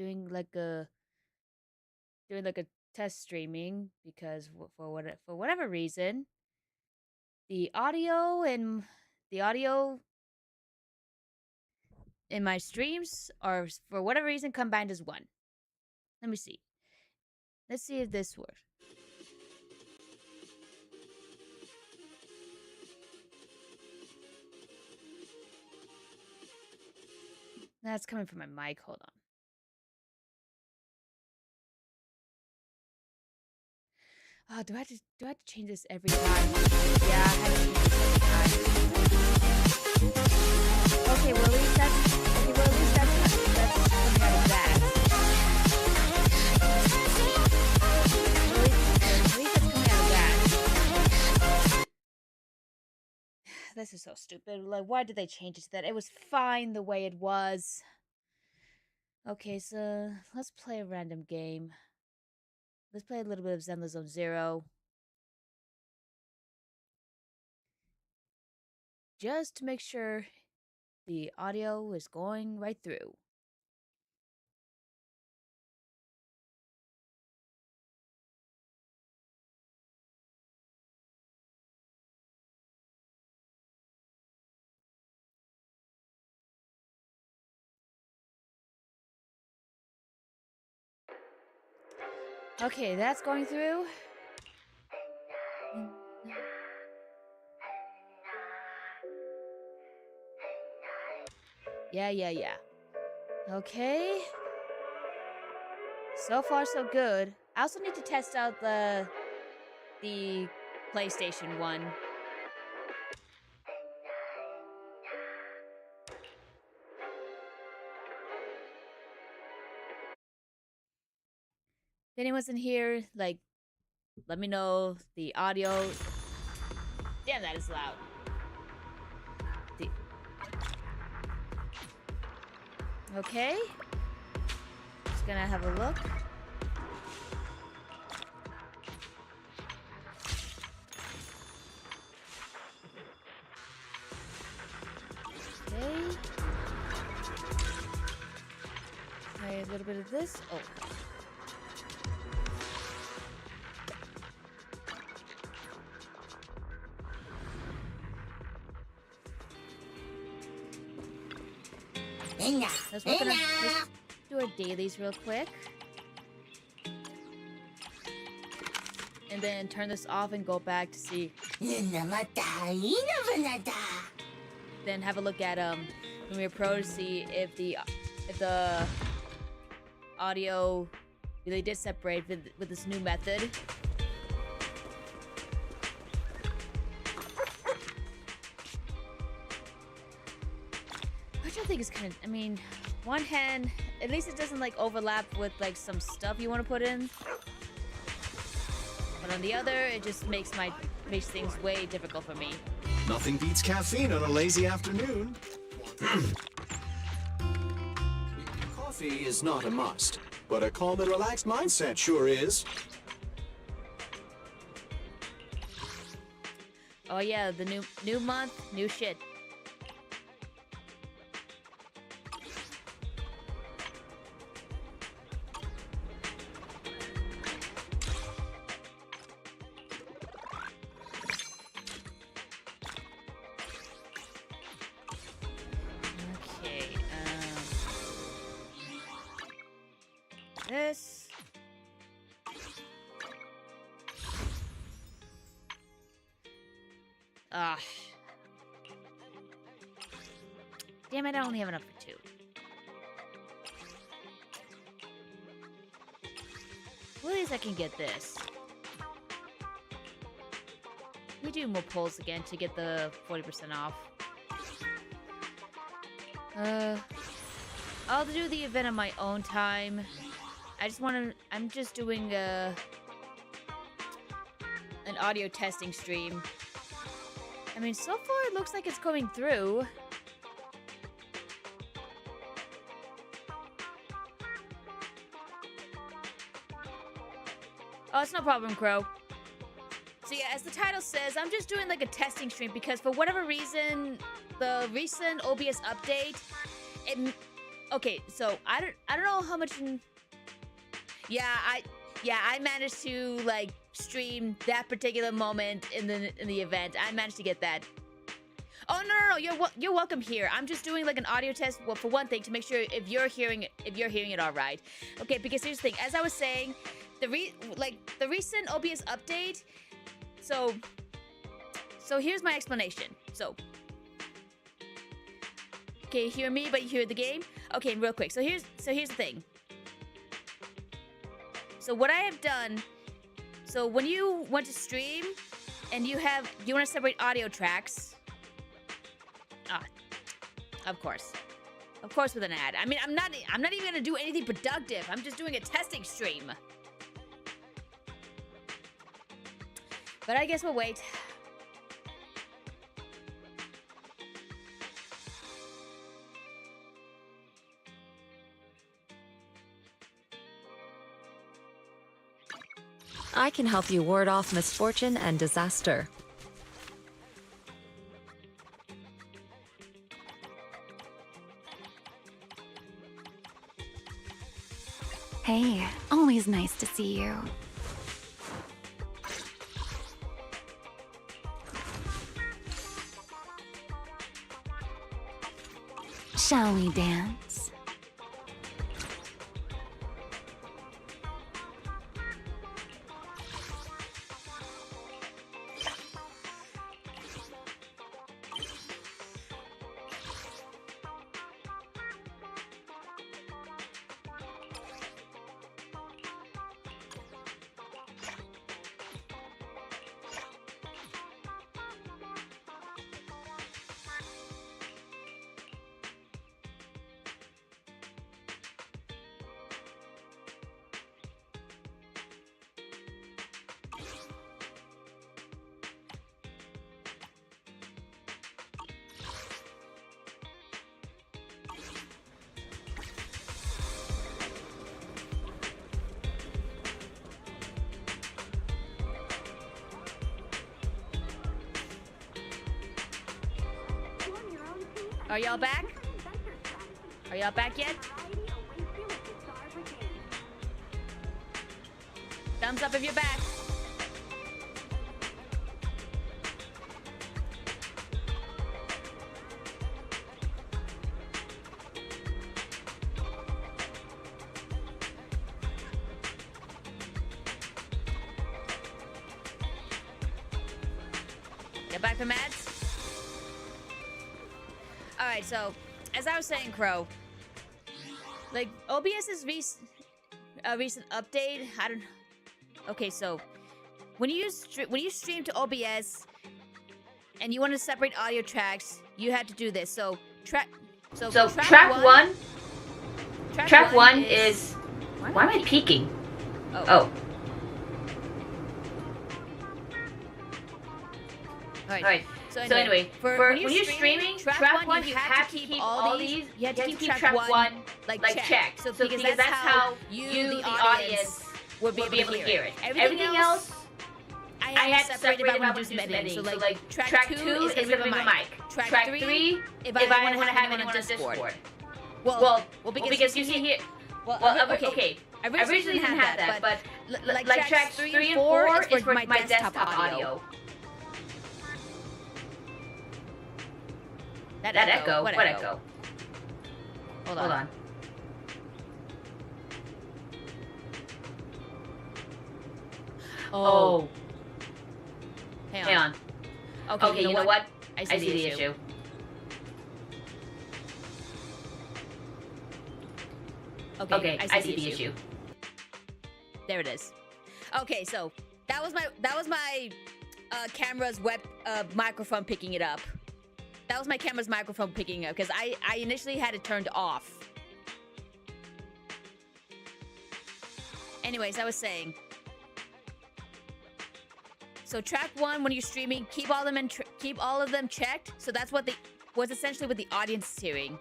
doing like a test streaming because for whatever reason, the audio and the audio in my streams are for whatever reason combined as one. Let me see. Let's see if this works. That's coming from my mic. Hold on. Oh, do I have to change this every time? Yeah, I have to change this every time. Okay, well at least that's coming out of that. At least that's coming out of that. This is so stupid. Like, why did they change it to that? It was fine the way it was. Okay, so let's play a random game. Let's play a little bit of Zenless Zone Zero. Just to make sure the audio is going right through. Okay, that's going through. Yeah. Okay. So far, so good. I also need to test out the PlayStation one. If anyone's in here, like, let me know the audio. Damn, that is loud. Okay. Just gonna have a look. Okay. Try a little bit of this. Oh. Let's do our dailies real quick. And then turn this off and go back to see. Then have a look at Premiere Pro to see if the audio really did separate with this new method. Which I think is kind of, I mean, one hand, at least it doesn't like overlap with like some stuff you want to put in. But on the other, it just makes things way difficult for me. Nothing beats caffeine on a lazy afternoon. Coffee is not a must, but a calm and relaxed mindset sure is. Oh yeah, the new month, new shit. This. Ah. Damn it, I only have enough for two. Well, at least I can get this. We do more polls again to get the 40% off. I'll do the event on my own time. I'm just doing an audio testing stream. I mean, so far it looks like it's going through. Oh, it's no problem, Crow. So yeah, as the title says, I'm just doing like a testing stream because for whatever reason, the recent OBS update, okay, so I don't know how much. Yeah, I managed to like stream that particular moment in the event. I managed to get that. Oh no, you're welcome here. I'm just doing like an audio test. Well, for one thing, to make sure if you're hearing it all right. Okay, because here's the thing. As I was saying, the recent OBS update. So here's my explanation. So, okay, you hear me, but you hear the game. Okay, real quick. So here's the thing. So what I have done. So when you want to stream, and you want to separate audio tracks. Of course with an ad. I mean, I'm not even gonna do anything productive. I'm just doing a testing stream. But I guess we'll wait. I can help you ward off misfortune and disaster. Hey, always nice to see you. Shall we dance? Are y'all back? Are y'all back yet? Thumbs up if you're back. Get back from ads? Alright, so, as I was saying, Crow, like, OBS's recent update, I don't know. Okay, so, when you stream to OBS, and you want to separate audio tracks, you had to do this. So, track one is... Why am I peeking? Oh. Alright. So anyway, for when you're streaming, track one, you have to keep all these. You have to keep track one like checked. So because that's how you, the audience, will be able to hear it. Everything else, I had to separate it by when I'm editing. So like track 2 is gonna be my mic. Track 3, if I want to have anyone on Discord. Well, because you see here. Well, okay. I originally didn't have that, but like tracks 3 and 4 is for my desktop audio. That echo? What echo? Hold on. Oh. Hang on. Okay, you know what? I see the issue. Okay, I see the issue. There it is. Okay, so that was my camera's microphone picking it up. That was my camera's microphone picking up because I initially had it turned off. Anyways, I was saying. So track 1, when you're streaming, keep all of them checked. So that's was essentially what the audience is hearing.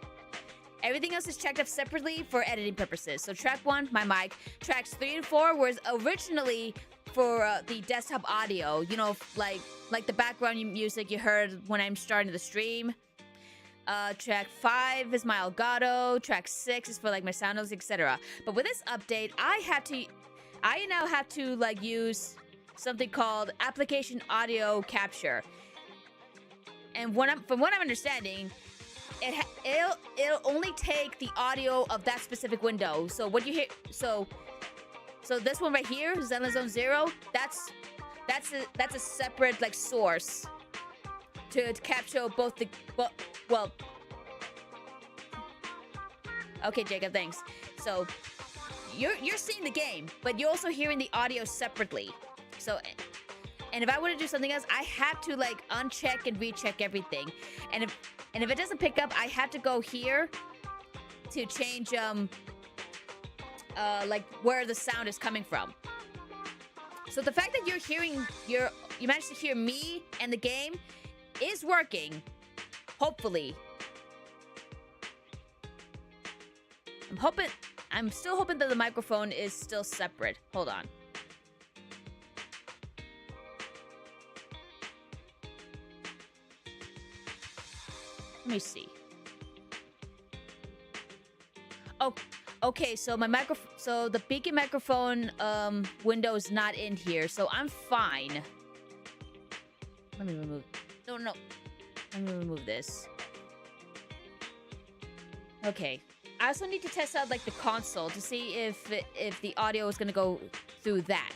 Everything else is checked up separately for editing purposes. So track 1, my mic. Tracks 3 and 4 was originally for the desktop audio. You know, like the background music you heard when I'm starting the stream. Track 5 is my Elgato. Track 6 is for like my Soundhouse, etc. But with this update, I now have to like use something called application audio capture. And from what I'm understanding, it'll only take the audio of that specific window. So what you hear, so this one right here, Zenless Zone 0, that's a separate like source to capture both the well. Okay, Jacob, thanks. So you're seeing the game, but you're also hearing the audio separately. So, and if I want to do something else, I have to like uncheck and recheck everything. And if it doesn't pick up, I have to go here to change like where the sound is coming from. So the fact that you managed to hear me and the game is working. Hopefully. I'm still hoping that the microphone is still separate. Hold on. Let me see. Oh, okay, so the beacon microphone window is not in here, so I'm fine. Let me remove. No. Let me remove this. Okay. I also need to test out like the console to see if the audio is gonna go through that.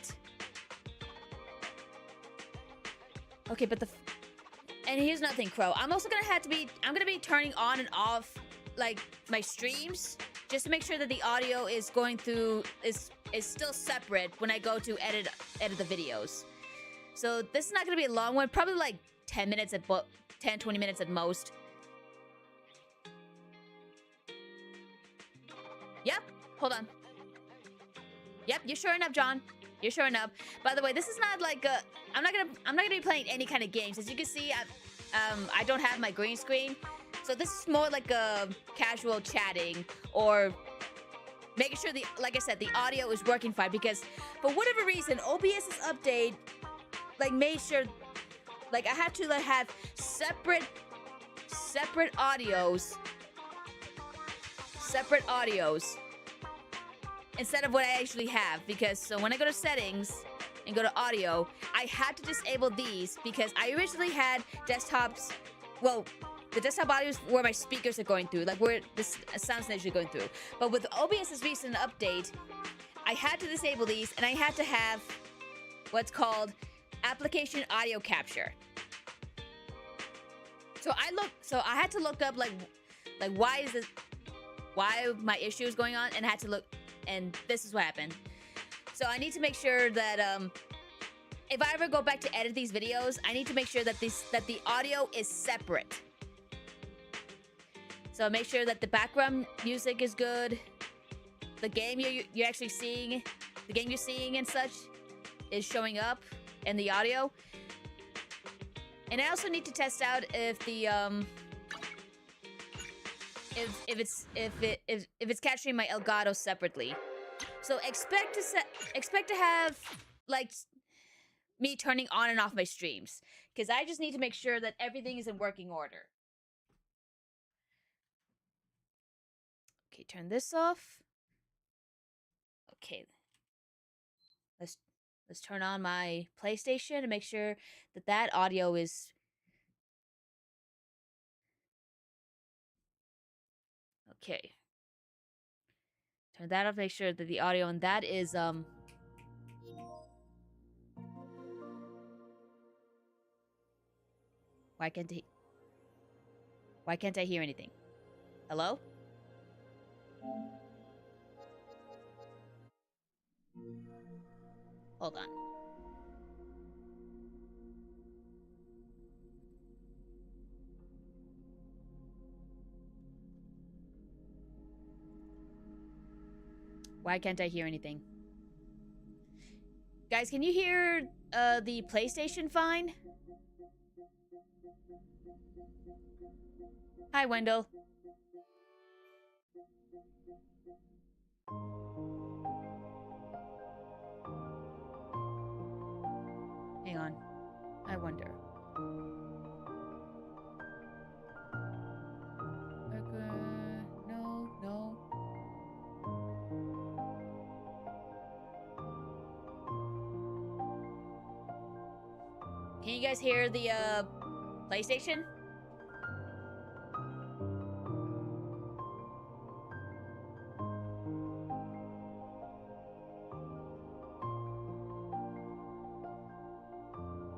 Okay, but and here's another thing, Crow. I'm gonna be turning on and off like my streams just to make sure that the audio is going through is still separate when I go to edit the videos. So this is not gonna be a long one, probably like 10 minutes 20 minutes at most. Yep, hold on. Yep, you're sure enough, John. You're sure enough. By the way, this is not like a... I'm not gonna be playing any kind of games. As you can see, I don't have my green screen. So this is more like a casual chatting or making sure like I said, the audio is working fine, because for whatever reason, OBS's update like made sure like I had to like have separate audios instead of what I actually have, because so when I go to settings and go to audio, I had to disable these because I originally had desktops, well, the desktop audio is where my speakers are going through, like where the sound's actually going through. But with OBS's recent update, I had to disable these and I had to have what's called application audio capture. So I had to look up like why my issue is going on, and I had to look, and this is what happened. So I need to make sure that if I ever go back to edit these videos, I need to make sure that the audio is separate. So make sure that the background music is good. The game you're actually seeing, the game you're seeing and such, is showing up in the audio. And I also need to test out if the if it's capturing my Elgato separately. So expect to have like me turning on and off my streams, because I just need to make sure that everything is in working order. Okay, turn this off. Okay. Let's turn on my PlayStation and make sure that audio is... Okay. Turn that off, make sure that the audio on that is, Why can't I hear anything? Hello? Hold on. Why can't I hear anything? Guys, can you hear the PlayStation fine? Hi, Wendell. Hang on. I wonder. Can you guys hear the PlayStation?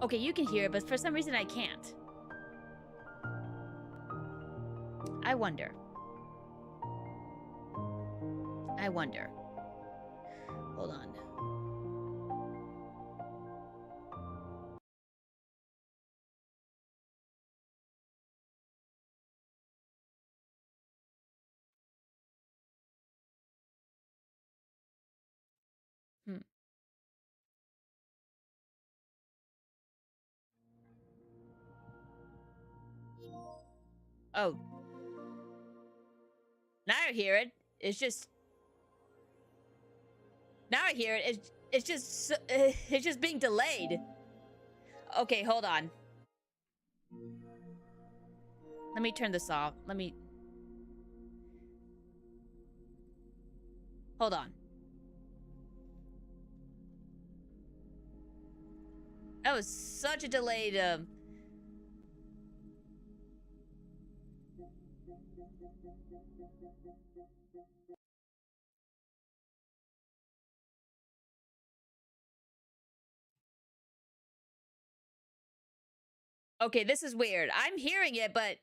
Okay, you can hear it, but for some reason I can't. I wonder. Hold on. Oh. Now I hear it. It's just... Now I hear it. It's just being delayed. Okay, hold on. Let me turn this off. Hold on. That was such a delayed, Okay, this is weird. I'm hearing it, but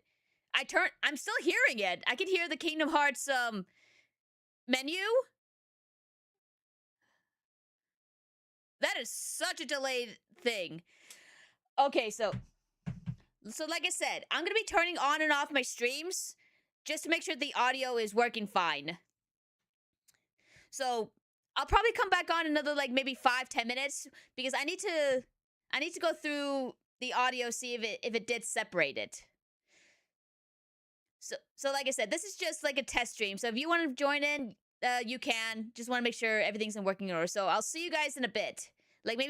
I'm still hearing it. I can hear the Kingdom Hearts, menu. That is such a delayed thing. Okay, so like I said, I'm gonna be turning on and off my streams just to make sure the audio is working fine. So I'll probably come back on another like maybe 5-10 minutes because I need to go through the audio, see if it did separate it. So like I said, this is just like a test stream. So if you want to join in, you can. Just want to make sure everything's in working order. So I'll see you guys in a bit. Like maybe